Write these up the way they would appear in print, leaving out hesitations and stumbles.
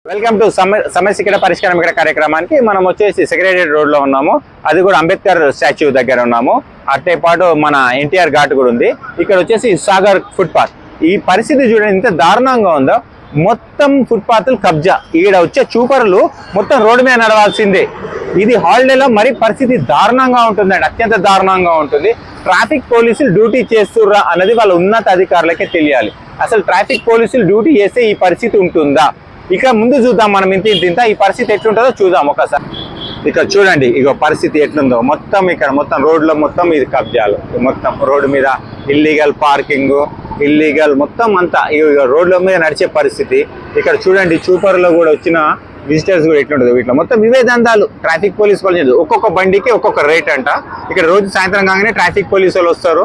Welcome to సమస్య పరిష్కారం ఇక్కడ కార్యక్రమానికి మనం వచ్చేసి సెక్రటేరియట్ రోడ్ లో ఉన్నాము. అది కూడా అంబేద్కర్ స్టాచ్యూ దగ్గర ఉన్నాము. అట్టే పాటు మన ఎన్టీఆర్ ఘాట్ కూడా ఉంది. ఇక్కడ వచ్చేసి సాగర్ ఫుట్పాత్. ఈ పరిస్థితి చూడండి ఎంత దారుణంగా ఉందో. మొత్తం ఫుట్పాత్లు కబ్జా. ఈడ వచ్చే చూపరులు మొత్తం రోడ్డు మీద నడవాల్సిందే. ఇది హాలిడేలో మరి పరిస్థితి దారుణంగా ఉంటుందండి, అత్యంత దారుణంగా ఉంటుంది. ట్రాఫిక్ పోలీసులు డ్యూటీ చేస్తుర్రా అన్నది వాళ్ళ ఉన్నత అధికారులకే తెలియాలి. అసలు ట్రాఫిక్ పోలీసులు డ్యూటీ చేస్తే ఈ పరిస్థితి ఉంటుందా? ఇక ముందు చూద్దాం మనం ఇంత ఈ పరిస్థితి ఎట్లుంటుందో చూద్దాం ఒకసారి. ఇక్కడ చూడండి ఇక పరిస్థితి ఎట్లుందో. మొత్తం ఇక్కడ మొత్తం రోడ్లో మొత్తం ఇది కబ్జాలు, మొత్తం రోడ్డు మీద ఇల్లీగల్ పార్కింగ్, ఇల్లీగల్ మొత్తం అంతా ఇక రోడ్ల మీద నడిచే పరిస్థితి. ఇక్కడ చూడండి చూపర్లో కూడా వచ్చిన విజిటర్స్ కూడా ఎట్లుంటుంది. వీటిలో మొత్తం ఇవే దందాలు. ట్రాఫిక్ పోలీస్ వాళ్ళు ఒక్కొక్క బండికి ఒక్కొక్క రేట్ అంట. ఇక్కడ రోజు సాయంత్రం కాగానే ట్రాఫిక్ పోలీసు వాళ్ళు వస్తారు.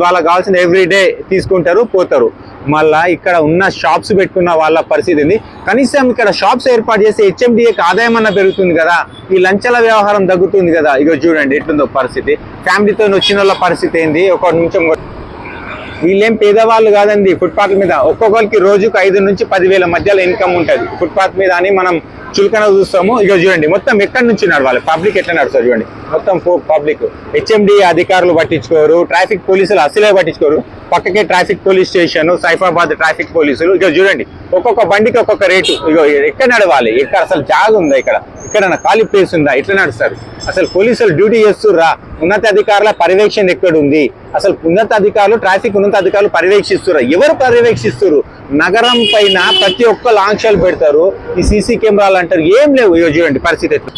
వాళ్ళకి కావాల్సింది ఎవ్రీడే తీసుకుంటారు, పోతారు. మళ్ళా ఇక్కడ ఉన్న షాప్స్ పెట్టుకున్న వాళ్ళ పరిస్థితి ఏంది? కనీసం ఇక్కడ షాప్స్ ఏర్పాటు చేసి హెచ్ఎండిఏకి ఆదాయం అన్న పెరుగుతుంది కదా, ఈ లంచాల వ్యవహారం తగ్గుతుంది కదా. ఇక చూడండి ఎట్లుందో పరిస్థితి. ఫ్యామిలీతో వచ్చిన వాళ్ళ పరిస్థితి ఏంది? ఒక నిమిషం. వీళ్ళేం పేదవాళ్ళు కాదండి. ఫుట్పాత్ మీద ఒక్కొక్కరికి రోజుకు 5 నుంచి 10,000 మధ్యలో ఇన్కమ్ ఉంటుంది ఫుట్పాత్ మీద అని మనం చులకన చూస్తాము. ఇక చూడండి మొత్తం ఎక్కడి నుంచి నడవాలి, పబ్లిక్ ఎట్లా నడుస్తారు చూడండి. మొత్తం పబ్లిక్ హెచ్ఎండి అధికారులు పట్టించుకోరు, ట్రాఫిక్ పోలీసులు అసలే పట్టించుకోరు. పక్కకే traffic police station, Saifabad traffic పోలీసులు. ఇక చూడండి ఒక్కొక్క బండికి ఒక్కొక్క రేటు. ఇక ఎక్కడ నడవాలి? ఇక్కడ అసలు జాగా ఉందా? ఇక్కడ ఖాళీ ప్లేస్ ఉందా? ఎట్లా నడుస్తారు? అసలు పోలీసులు డ్యూటీ చేస్తుర్రా? ఉన్నత అధికారుల పర్యవేక్షణ ఎక్కడుంది? అసలు ఉన్నత అధికారులు, ట్రాఫిక్ ఉన్నత అధికారులు పర్యవేక్షిస్తుర్రా? ఎవరు పర్యవేక్షిస్తున్నారు? నగరం పైన ప్రతి ఒక్కరు ఆంక్షలు పెడతారు. ఈ సీసీ కెమెరాలు అంటారు, ఏం లేవు. ఇక చూడండి పరిస్థితి ఎట్లా.